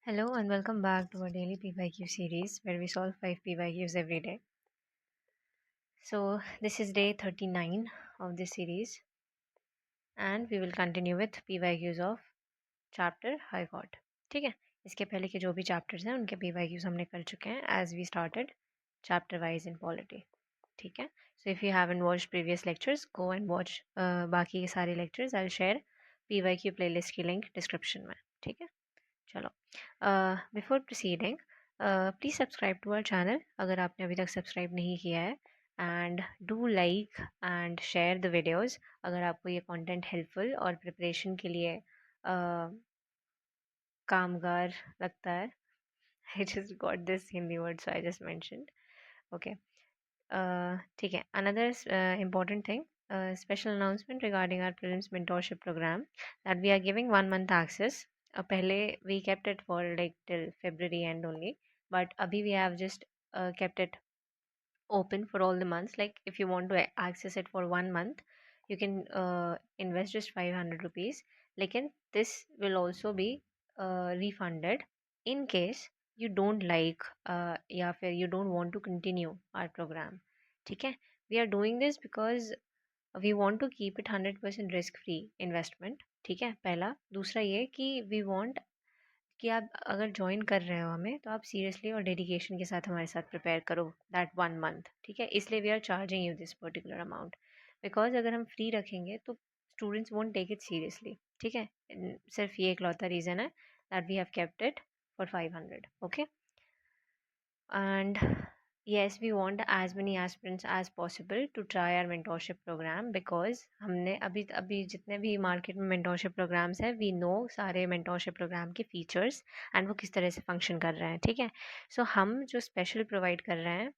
Hello and welcome back to our daily PYQ series where we solve 5 PYQs every day. So, this is day 39 of this series and we will continue with PYQs of chapter High Court. ठीक है, इसके पहले के जो भी chapters हैं उनके PYQs हमने कर चुके हैं as we started chapter wise in polity. ठीक है, so if you haven't watched previous lectures, go and watch बाकी के सारे lectures. I'll share PYQ playlist की link description में. ठीक है, चलो before proceeding please subscribe to our channel अगर आपने अभी तक सब्सक्राइब नहीं किया है and do like and share the videos अगर आपको ये कंटेंट हेल्पफुल और प्रिपरेशन के लिए कामगार लगता है. I just got this Hindi word so I just mentioned. Okay, ठीक है. Another important thing, special announcement regarding our prelims mentorship program that we are giving 1 month access. पहले we kept it for like till February end only, but abhi we have just kept it open for all the months. Like if you want to access it for 1 month, you can invest just 500 rupees. Lekin this will also be refunded in case you don't like या फिर you don't want to continue our program. ठीक है, we are doing this because we want to keep it 100% risk free investment. ठीक है, पहला. दूसरा ये कि we want कि आप अगर ज्वाइन कर रहे हो हमें तो आप सीरियसली और डेडिकेशन के साथ हमारे साथ प्रिपेयर करो दैट 1 मंथ. ठीक है, इसलिए we are charging you this particular amount because अगर हम फ्री रखेंगे तो students won't take it seriously. ठीक है, सिर्फ ये इकलौता रीज़न है that we have kept it for 500. Okay, and yes, we want as many aspirants as possible to try our mentorship program because हमने अभी अभी जितने भी मार्केट में mentorship programs है we know सारे mentorship program के features and वो किस तरह से function कर रहे हैं. ठीक है, so हम जो special provide कर रहे हैं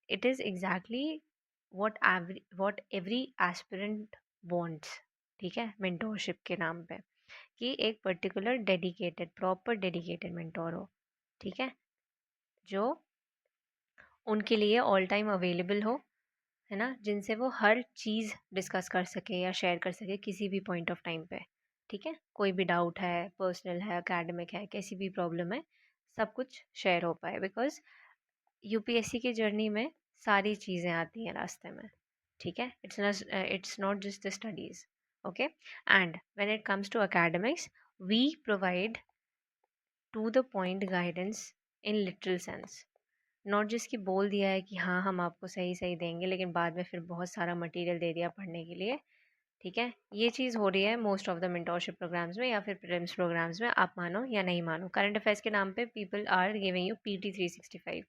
it is exactly what every aspirant wants. ठीक है, mentorship के नाम पे कि एक particular dedicated proper dedicated mentor हो. ठीक है, जो उनके लिए ऑल टाइम अवेलेबल हो, है ना, जिनसे वो हर चीज़ डिस्कस कर सके या शेयर कर सके किसी भी पॉइंट ऑफ टाइम पे. ठीक है, कोई भी डाउट है, पर्सनल है, एकेडमिक है, कैसी भी प्रॉब्लम है, सब कुछ शेयर हो पाए बिकॉज यूपीएससी की जर्नी में सारी चीज़ें आती हैं रास्ते में. ठीक है, it's not just the studies. Okay, and when it comes to academics we provide to the point guidance in literal sense. Not जिसकी बोल दिया है कि हाँ हम आपको सही सही देंगे लेकिन बाद में फिर बहुत सारा मटेरियल दे दिया पढ़ने के लिए. ठीक है, ये चीज़ हो रही है most of the mentorship programs में या फिर प्रीलिम्स प्रोग्राम्स में. आप मानो या नहीं मानो, करंट अफेयर्स के नाम पे people are giving you PT 365.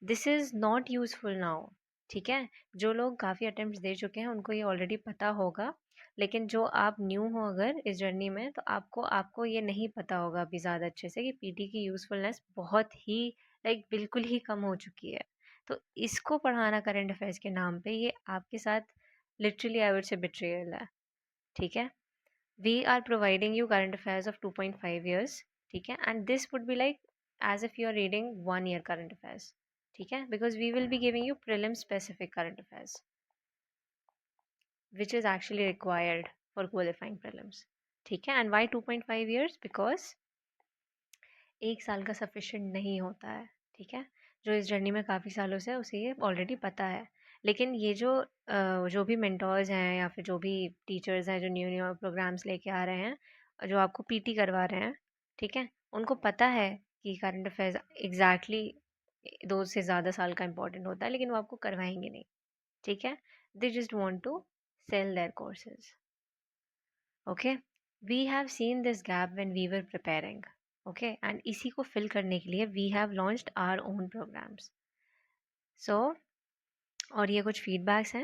This is not useful now. ठीक है, जो लोग काफ़ी अटेम्प्ट दे चुके हैं उनको ये ऑलरेडी पता होगा, लेकिन जो आप न्यू हो अगर इस जर्नी में तो आपको आपको ये नहीं पता होगा अभी ज़्यादा अच्छे से कि पीटी की यूज़फुलनेस बहुत ही लाइक बिल्कुल ही कम हो चुकी है. तो इसको पढ़ाना करंट अफेयर्स के नाम पे ये आपके साथ literally I would say betrayal है. ठीक है, we are providing you current affairs of 2.5 years. ठीक है, and this would be like as if you are reading 1 year current affairs. ठीक है, because we will be giving you prelim specific current affairs which is actually required for qualifying prelims. ठीक है, and why 2.5 years? Because एक साल का sufficient नहीं होता है. ठीक है, जो इस जर्नी में काफ़ी सालों से है उसे ये ऑलरेडी पता है. लेकिन ये जो भी मेंटोर्स हैं या फिर जो भी टीचर्स हैं जो न्यू न्यू प्रोग्राम्स लेके आ रहे हैं जो आपको पीटी करवा रहे हैं, ठीक है, उनको पता है कि करंट अफेयर्स एग्जैक्टली 2 से ज़्यादा साल का इंपॉर्टेंट होता है लेकिन वो आपको करवाएंगे नहीं. ठीक है, they just want to sell their courses. Okay, we have seen this gap when we were preparing. Okay, and इसी को fill करने के लिए we have launched our own programs. So, और ये कुछ फीडबैक्स हैं.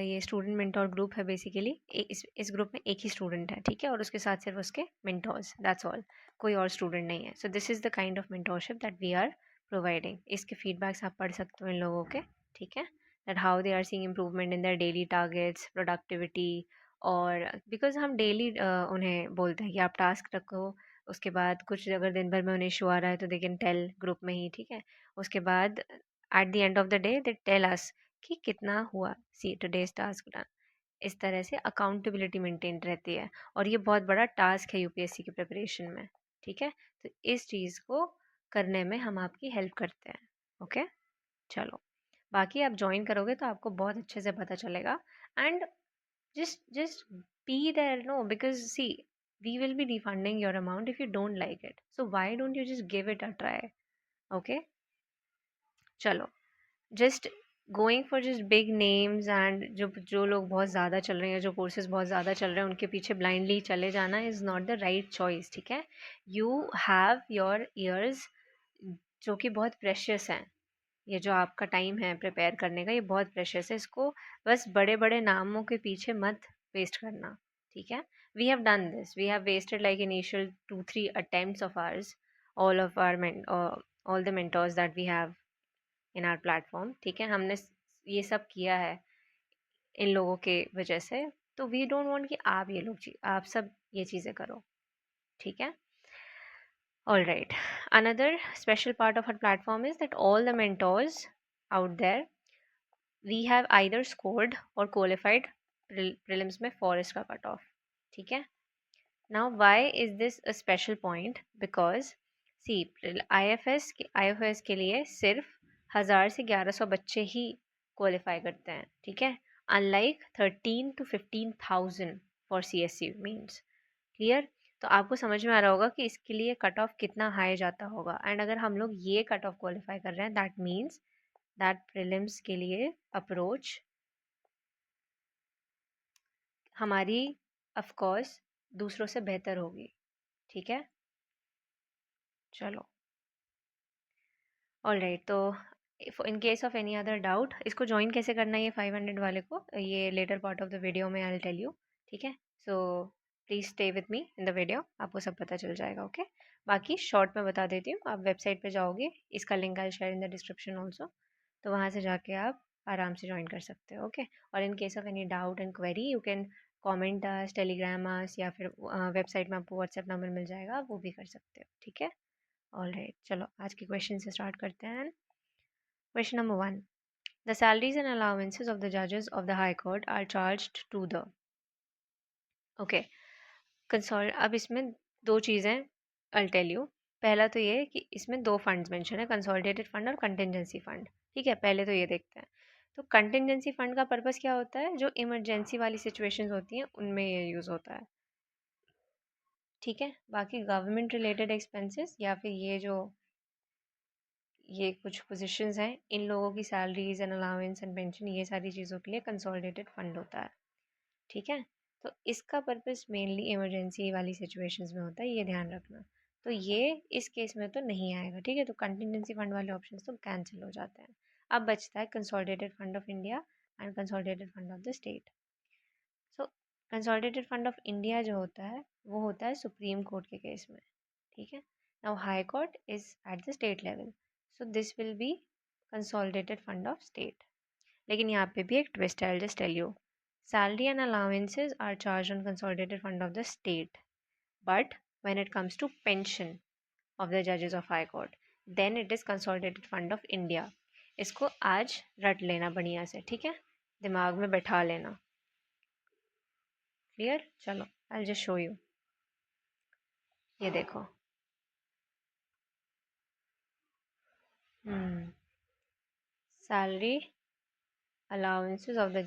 ये स्टूडेंट मेंटोर ग्रुप है बेसिकली. इस ग्रुप में एक ही स्टूडेंट है. ठीक है, और उसके साथ सिर्फ उसके मेंटोर्स, दैट्स ऑल. कोई और स्टूडेंट नहीं है. So this is the kind of mentorship that we are providing. इसके फीडबैक्स आप पढ़ सकते हो इन लोगों के. ठीक है, that how they are seeing improvement in their daily targets, productivity. और बिकॉज हम डेली उन्हें बोलते हैं कि आप टास्क रखो, उसके बाद कुछ अगर दिन भर में उन्हें इशू आ रहा है तो दे कैन टेल ग्रुप में ही. ठीक है, उसके बाद at the end of the day they tell us कि कितना हुआ, सी टुडेज टास्क डन. इस तरह से अकाउंटेबिलिटी मेंटेन रहती है और ये बहुत बड़ा टास्क है यूपीएससी की प्रिपरेशन में. ठीक है, तो इस चीज़ को करने में हम आपकी हेल्प करते हैं। ओके, चलो, बाकी आप ज्वाइन करोगे तो आपको बहुत अच्छे से पता चलेगा। And just be there, no, because see, we will be refunding your amount if you don't like it, so why don't you just give it a try? Okay, चलो, just going for just big names and जो जो लोग बहुत ज़्यादा चल रहे हैं, जो कोर्सेज बहुत ज़्यादा चल रहे हैं, उनके पीछे ब्लाइंडली चले जाना is not the right choice. ठीक है, यू हैव योर ईयर्स जो कि बहुत प्रेशियस हैं। ये जो आपका टाइम है प्रिपेयर करने का, ये बहुत प्रेशियस है, इसको बस बड़े बड़े नामों के पीछे मत वेस्ट करना। ठीक है, we have done this, we have wasted like initial 2-3 attempts of ours, all the mentors that we have in our platform. ठीक है, हमने ये सब किया है इन लोगों के वजह से, तो वी डोंट वांट कि आप ये लोग आप सब ये चीज़ें करो। ठीक है, all right, another special part of our platform is that all the mentors out there, we have either scored or qualified prelims में forest का कट ऑफ। ठीक है, now why is this a special point? Because see, IFS के लिए सिर्फ 1000 से 1100 बच्चे ही qualify करते हैं। ठीक है, unlike 13 to 15,000 for CSC means। Clear? तो आपको समझ में आ रहा होगा कि इसके लिए कट ऑफ कितना हाई जाता होगा। एंड अगर हम लोग ये कट ऑफ क्वालिफाई कर रहे हैं, दैट मीन्स दैट प्रीलिम्स के लिए अप्रोच हमारी ऑफ कोर्स दूसरों से बेहतर होगी। ठीक है, चलो, ऑल राइट, तो in case of any other doubt, इसको ज्वाइन कैसे करना है ये 500 वाले को, ये latter part of the video में आई विल टेल यू। ठीक है, so please stay with me in the video, आपको सब पता चल जाएगा। ओके, बाकी शॉर्ट में बता देती हूँ, आप वेबसाइट पे जाओगे, इसका link I share in the description also, तो वहाँ से जाके आप आराम से ज्वाइन कर सकते हो। ओके, और in case of any doubt and query, you can comment us, Telegram us, या फिर वेबसाइट में आपको व्हाट्सएप नंबर मिल जाएगा, आप वो भी कर सकते हो। ठीक है, ऑल राइट, चलो आज के क्वेश्चन से स्टार्ट करते हैं। Question number 1, the salaries and allowances of the जजेस of the high court are charged to the. Okay, console, अब इसमें दो चीज़ें आई टेल यू। पहला तो ये है कि इसमें दो फंड्स मेंशन है, कंसोलिडेटेड फंड और कंटिजेंसी फंड। ठीक है, पहले तो ये देखते हैं। तो कंटिजेंसी फंड का पर्पस क्या होता है? जो इमरजेंसी वाली सिचुएशंस होती हैं उनमें ये यूज़ होता है। ठीक है, बाकी गवर्नमेंट रिलेटेड एक्सपेंसेस या फिर ये कुछ पोजीशंस हैं, इन लोगों की salaries and allowance and pension, ये सारी चीज़ों के लिए कंसोलिडेटेड फंड होता है। ठीक है, तो इसका पर्पस मेनली इमरजेंसी वाली सिचुएशंस में होता है, ये ध्यान रखना। तो ये इस केस में तो नहीं आएगा। ठीक है, तो कंटिजेंसी फंड वाले ऑप्शंस तो कैंसिल हो जाते हैं। अब बचता है consolidated fund of India and consolidated fund of the state. So consolidated fund of India जो होता है वो होता है सुप्रीम कोर्ट के केस में। ठीक है, now High Court is at the state level, so this will be consolidated fund of state. लेकिन यहाँ पे भी एक ट्विस्ट है, I just tell you, salary and allowances are charged on consolidated fund of the state, but when it comes to pension of the judges of high court, then it is consolidated fund of India। इसको आज रट लेना बढ़िया से, ठीक है, दिमाग में बैठा लेना। क्लियर? चलो, आई जस्ट शो यू, ये देखो। सैलरी अलाउंसेस ऑफ द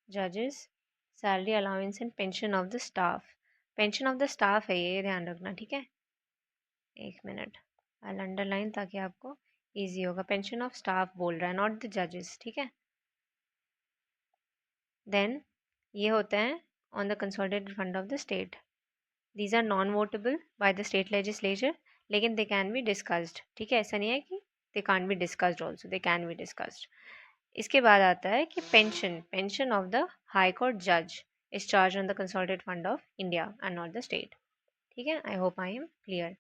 जजेस, salary allowance and pension of the staff. Pension of the staff है ये, ध्यान रखना। ठीक है, एक मिनट, आई अंडरलाइन ताकि आपको इजी होगा। पेंशन ऑफ स्टाफ बोल रहा है, नॉट द जजेस। ठीक है, देन ये होते हैं on the consolidated fund of the state. These are non votable by the state legislature, लेकिन दे कैन बी डिस्कस्ड। ठीक है, ऐसा नहीं है कि they can't be discussed, also they can be discussed. इसके बाद आता है कि pension of the high court जज is charge on the consolidated fund of India and not the state. ठीक है, I hope I am clear.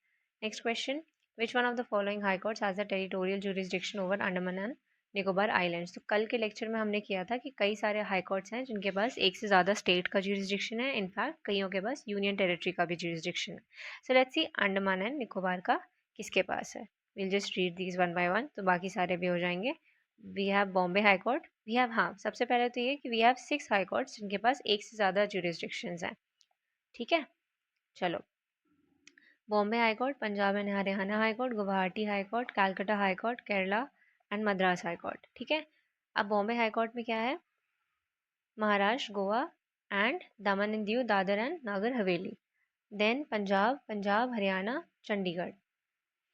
Next question, which one of the following high courts has the territorial jurisdiction over Andaman and Nicobar islands. तो कल के lecture में हमने किया था कि कई सारे हाई कोर्ट्स हैं जिनके पास एक से ज़्यादा स्टेट का जुरिस्डिक्शन है, इनफैक्ट कईयों के पास यूनियन टेरिटरी का भी जुरिस्डिक्शन है। So let's see Andaman and Nicobar का किसके पास है। Will just read these one by one, तो बाकी सारे भी हो जाएंगे। We have Bombay high Court, we have, हाँ, सबसे पहले तो ये कि वी हैव 6 हाई कोर्ट्स जिनके पास एक से ज़्यादा जुरिस्डिक्शंस हैं। ठीक है, चलो, Bombay high court, Punjab and Haryana high court, Guwahati high court, Calcutta high court, Kerala and Madras high court. ठीक है, अब बॉम्बे हाई कोर्ट में क्या है? Maharashtra, Goa and Daman and Diu, Dadra and Nagar Haveli. Then Punjab, Haryana, Chandigarh.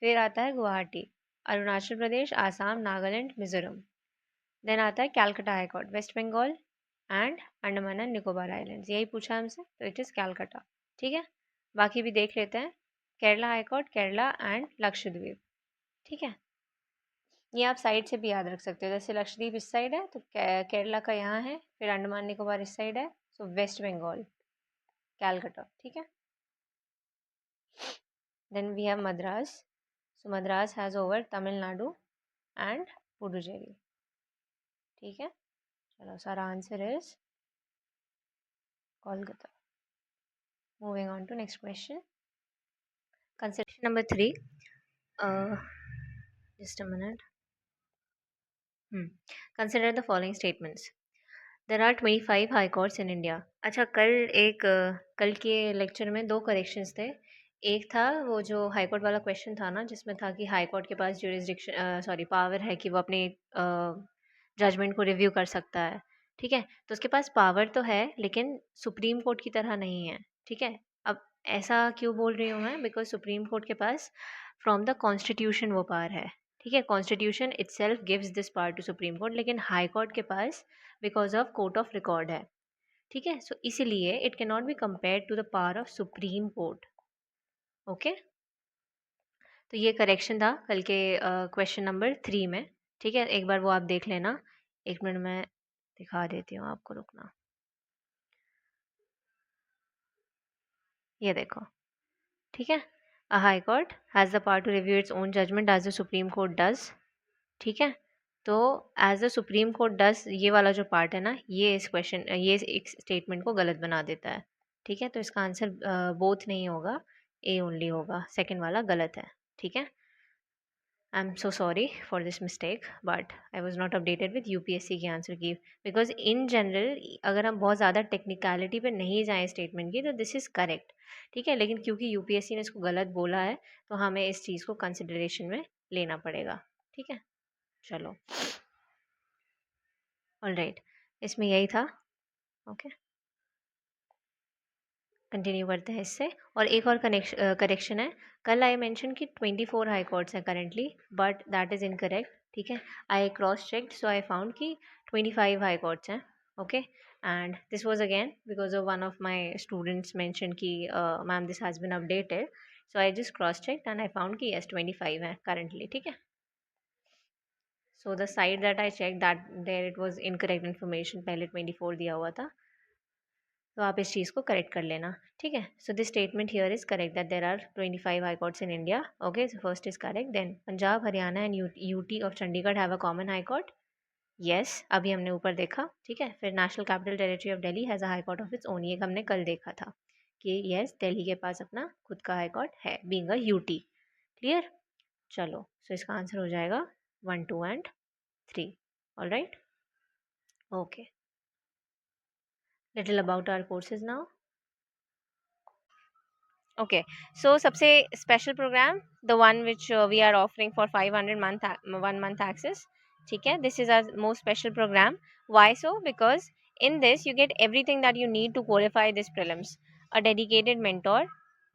फिर आता है गुवाहाटी, अरुणाचल प्रदेश, आसाम, नागालैंड, मिजोरम। देन आता है Calcutta high court, West Bengal and Andaman and Nicobar islands. यही पूछा हमसे, तो इट इज़ कैलकाटा। ठीक है, बाकी भी देख लेते हैं। Kerala high court, Kerala and Lakshadweep. ठीक है, ये आप साइड से भी याद रख सकते हो। जैसे लक्षद्वीप इस साइड है, तो केरला का यहाँ है, फिर अंडमान निकोबार इस साइड है, सो वेस्ट बंगाल, कैलकाटा। ठीक है, then we have Madras, so Madras has over Tamil Nadu and Puducherry. ठीक है, चलो सारा answer is Kolkata. Moving on to next question, consideration number 3. Just a minute. Consider the following statements. There are 25 high courts in India. अच्छा, कल के लेक्चर में दो करेक्शंस थे। एक था वो जो हाई कोर्ट वाला क्वेश्चन था ना, जिसमें था कि हाई कोर्ट के पास ज्यूरिसडिक्शन पावर है कि वो अपने जजमेंट को रिव्यू कर सकता है। ठीक है, तो उसके पास पावर तो है, लेकिन सुप्रीम कोर्ट की तरह नहीं है। ठीक है, अब ऐसा क्यों बोल रही हूँ मैं? बिकॉज सुप्रीम कोर्ट के पास फ्रॉम द कॉन्स्टिट्यूशन वो पावर है। ठीक है, constitution itself gives this power to supreme court, लेकिन हाई कोर्ट के पास because of court of record है। ठीक है, सो इसीलिए it can not be compare to the power of supreme court. Okay, तो ये करेक्शन था कल के क्वेश्चन नंबर 3 में। ठीक है, एक बार वो आप देख लेना। एक मिनट में दिखा देती हूँ आपको, रुकना। ये देखो। ठीक है, a high court has the power to review its own judgment as the supreme court does. ठीक है, तो as the supreme court does, ये वाला जो पार्ट है ना, ये एक स्टेटमेंट को गलत बना देता है। ठीक है, तो इसका आंसर बोथ नहीं होगा, ए ओनली होगा। सेकंड वाला गलत है। ठीक है, I am so sorry for this mistake, but I was not updated with UPSC के आंसर की। बिकॉज इन जनरल अगर हम बहुत ज़्यादा टेक्निकलिटी पे नहीं जाएँ स्टेटमेंट की, तो दिस इज़ करेक्ट। ठीक है, लेकिन क्योंकि यूपीएससी ने इसको गलत बोला है, तो हमें इस चीज़ को कंसिडरेशन में लेना पड़ेगा। ठीक है, चलो, ऑलराइट, इसमें यही था। ओके, कंटिन्यू करते हैं इससे। और एक और करेक्शन है। कल आई मेंशन कि 24 हाई कोर्ट्स हैं currently, but that is incorrect. ठीक है, I cross checked, so I found कि 25 हाई कोर्ट्स हैं। Okay, and this was again because of one of my students mention कि ma'am this has been updated, so I just cross checked and I found कि yes 25 हैं currently. ठीक है, so the side that I check that there it was incorrect information, पहले 24 दिया हुआ था, तो आप इस चीज़ को करेक्ट कर लेना। ठीक है, so this statement here is correct that there are 25 high courts in India. Okay, so first is correct. Then Punjab, Haryana and UT of Chandigarh have a common high court. Yes, अभी हमने ऊपर देखा। ठीक है, फिर national capital territory of Delhi has a high court of its own, ये हमने कल देखा था कि यस दिल्ली के पास अपना खुद का हाई कोर्ट है, बीइंग अ यूटी। क्लियर, चलो, सो इसका आंसर हो जाएगा 1, 2 and 3। All right, okay, little about our courses now. Okay, so सबसे special program, the one which we are offering for 500 month 1 month access. ठीक है, this is our most special program. Why so? Because in this you get everything that you need to qualify this prelims. A dedicated mentor,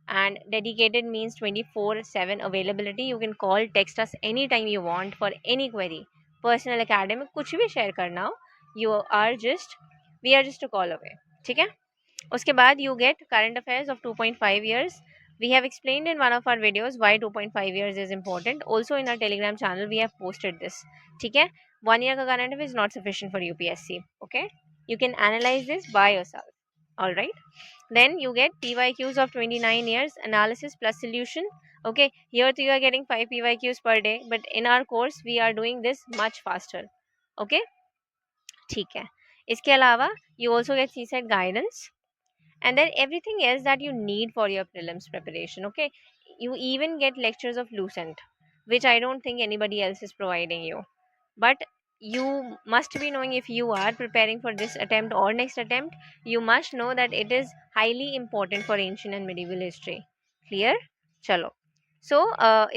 and dedicated means 24/7 availability. You can call, text us anytime you want for any query. Personal academic कुछ भी share करना हो, we are just a call away. ठीक है, उसके बाद you get current affairs of 2.5 years. We have explained in one of our videos why 2.5 years is important. Also in our telegram channel we have posted this. ठीक है, 1 year का current affair is not sufficient for UPSC. Okay, you can analyze this by yourself. All right, then you get PYQs of 29 years, analysis plus solution. Okay, here you are getting 5 PYQs per day, but in our course we are doing this much faster. Okay, ठीक है, इसके अलावा you also get CSET guidance, and then everything else that you need for your prelims preparation. Okay, you even get lectures of Lucent, which I don't think anybody else is providing you, but you must be knowing, if you are preparing for this attempt or next attempt, you must know that it is highly important for ancient and medieval history. Clear, चलो, सो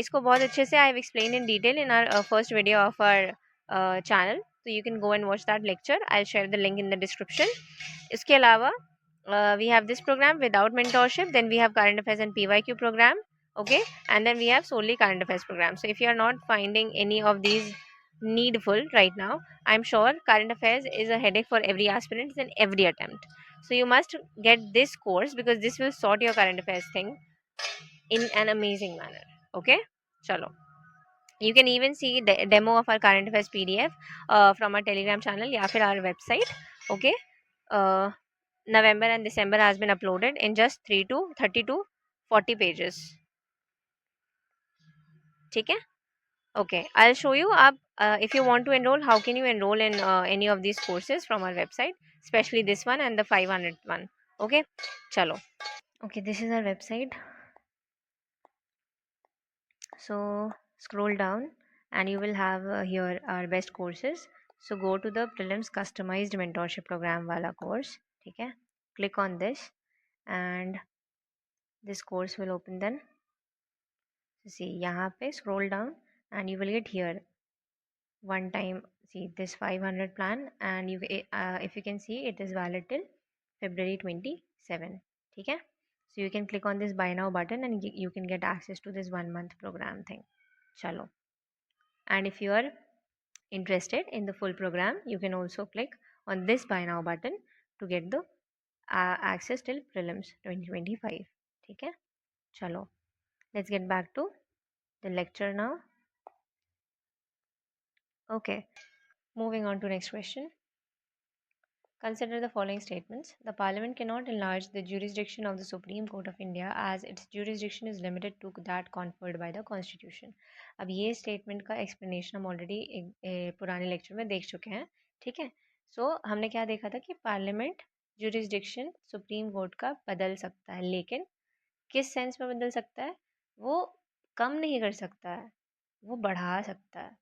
इसको बहुत अच्छे से I have explain in detail in our first video of our channel, so you can go and watch that lecture. I'll share the link in the description. इसके अलावा we have this program without mentorship, then we have current affairs and PYQ program, okay, and then we have solely current affairs program. So if you are not finding any of these needful right now, I'm sure current affairs is a headache for every aspirant in every attempt. So you must get this course because this will sort your current affairs thing in an amazing manner. Okay, chalo. You can even see the demo of our current affairs PDF from our Telegram channel या फिर our website. Okay, uh, November and December has been uploaded in just 3 to 30 to 40 pages. ठीक है? Okay, I'll show you up if you want to enroll, how can you enroll in any of these courses from our website, especially this one and the 500 one. Okay, chalo. Okay, this is our website. So scroll down and you will have here our best courses. So go to the prelims customized mentorship program wala course. Okay, click on this and this course will open. Then see यहाँ पे scroll down and you will get here one time, see this 500 plan, and you if you can see it is valid till February 27. ठीक है, so you can click on this buy now button and you can get access to this 1 month program thing. Chalo, and if you are interested in the full program, you can also click on this buy now button to get the access till prelims 2025. ठीक है, चलो, let's get back to the lecture now. Okay, moving on to next question. Consider the following statements. The Parliament cannot enlarge the jurisdiction of the Supreme Court of India as its jurisdiction is limited to that conferred by the Constitution. अब ये statement का explanation हम already पुराने lecture में देख चुके हैं. ठीक है, so हमने क्या देखा था कि Parliament jurisdiction Supreme Court का बदल सकता है, लेकिन किस सेंस में बदल सकता है? वो कम नहीं कर सकता है, वो बढ़ा सकता है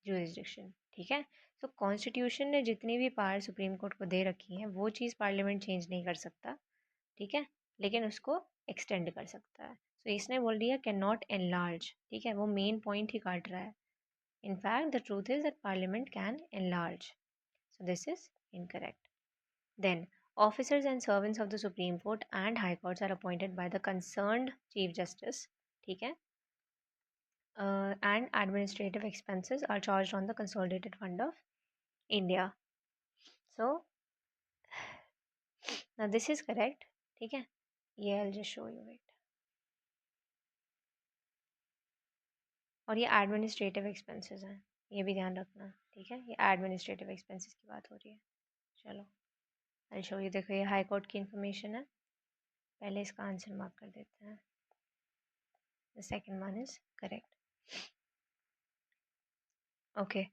jurisdiction. ठीक है, तो कॉन्स्टिट्यूशन ने जितनी भी पावर सुप्रीम कोर्ट को दे रखी हैं वो चीज़ पार्लियामेंट चेंज नहीं कर सकता. ठीक है, लेकिन उसको एक्सटेंड कर सकता है. तो इसने बोल दिया कैन नॉट एनलार्ज. ठीक है, वो मेन पॉइंट ही काट रहा है. In fact, the truth is that Parliament can enlarge. So this is incorrect. Then, officers and servants of the Supreme Court and High Courts are appointed by the concerned Chief Justice. ठीक है, and administrative expenses are charged on the Consolidated Fund of India. So now this is correct. ठीक है, ये I'll just show you it. और ये administrative expenses हैं, ये भी ध्यान रखना. ठीक है, ये एडमिनिस्ट्रेटिव एक्सपेंसेस की बात हो रही है. चलो I'll show you. देखो ये हाई कोर्ट की इंफॉर्मेशन है. पहले इसका आंसर मार्क कर देते हैं. The second one is correct. Okay,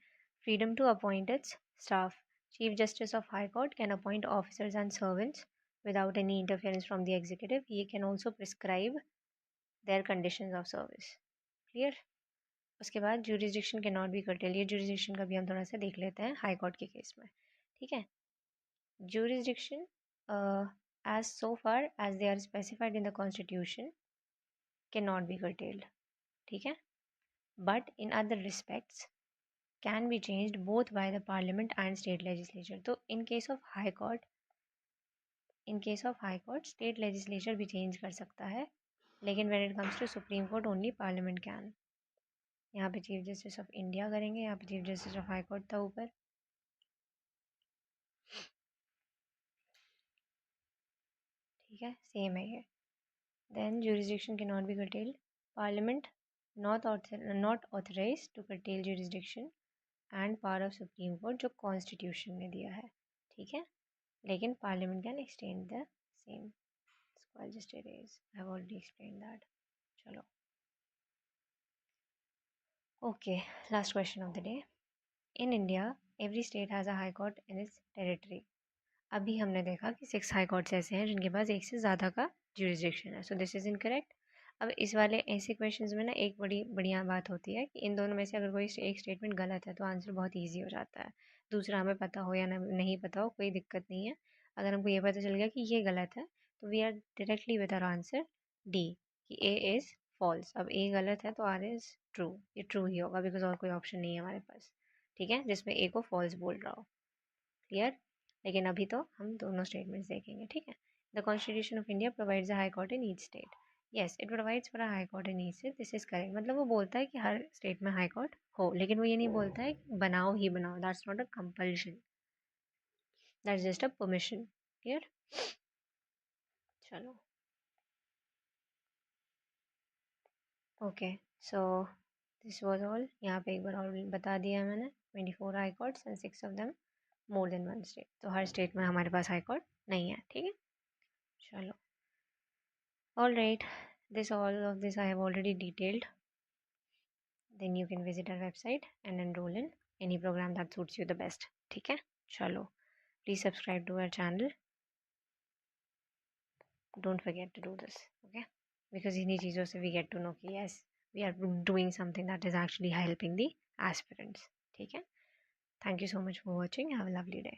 freedom to appoint its staff. Chief Justice of High Court can appoint officers and servants without any interference from the executive. He can also prescribe their conditions of service. Clear? उसके बाद jurisdiction के not भी curtail. ये jurisdiction का भी हम थोड़ा सा देख लेते हैं हाई कोर्ट के केस में. ठीक है, jurisdiction as so far as they are specified in the constitution cannot be curtailed. ठीक है, but in other respects can be changed both by the parliament and state legislature. तो in case of high court, state legislature भी change कर सकता है, लेकिन when it comes to supreme court only parliament can. यहाँ पे chief justice of India करेंगे, यहाँ पे chief justice of high court था ऊपर. ठीक है, सेम है ये. Then jurisdiction cannot be curtailed. Parliament not authorized to curtail jurisdiction and power of supreme court जो constitution ने दिया है. ठीक है, लेकिन parliament can extend the same. So I'll just erase. I have already explained that. चलो. Okay, last question of the day. In India, every state has a high court in its territory. अभी हमने देखा कि 6 high courts ऐसे हैं जिनके पास एक से ज़्यादा का जुरिसडिक्शन है. So this is incorrect. अब इस वाले ऐसे क्वेश्चंस में ना एक बड़ी बढ़िया बात होती है कि इन दोनों में से अगर कोई एक स्टेटमेंट गलत है तो आंसर बहुत ईजी हो जाता है. दूसरा हमें पता हो या नहीं पता हो कोई दिक्कत नहीं है. अगर हमको ये पता चल गया कि ये गलत है तो we are directly with our answer D कि ए इज़ फॉल्स। अब ए गलत है तो आर इज ट्रू, ये ट्रू ही होगा बिकॉज और कोई ऑप्शन नहीं है हमारे पास, ठीक है, जिसमें ए को फॉल्स बोल रहा हो। क्लियर? लेकिन अभी तो हम दोनों स्टेटमेंट्स देखेंगे, ठीक है। The constitution of India provides a high court in each state. Yes, it provides for a high court in each state, this is correct. मतलब वो बोलता है कि हर स्टेट में हाई कोर्ट हो, लेकिन वो ये नहीं बोलता है कि बनाओ ही बनाओ, that's not a compulsion, that's just a permission. Clear? चलो, okay, so this was all. यहाँ पे एक बार और बता दिया है मैंने, 24 high courts and 6 of them more than one state. तो हर स्टेट में हमारे पास हाई कोर्ट नहीं है, ठीक है। चलो, all right, this all of this I have already detailed. Then you can visit our website and enroll in any program that suits you the best, ठीक है। चलो, please subscribe to our channel, don't forget to do this, okay, because इन्हीं चीज़ों से we get to know कि yes, we are doing something that is actually helping the aspirants, ठीक है। Thank you so much for watching, have a lovely day.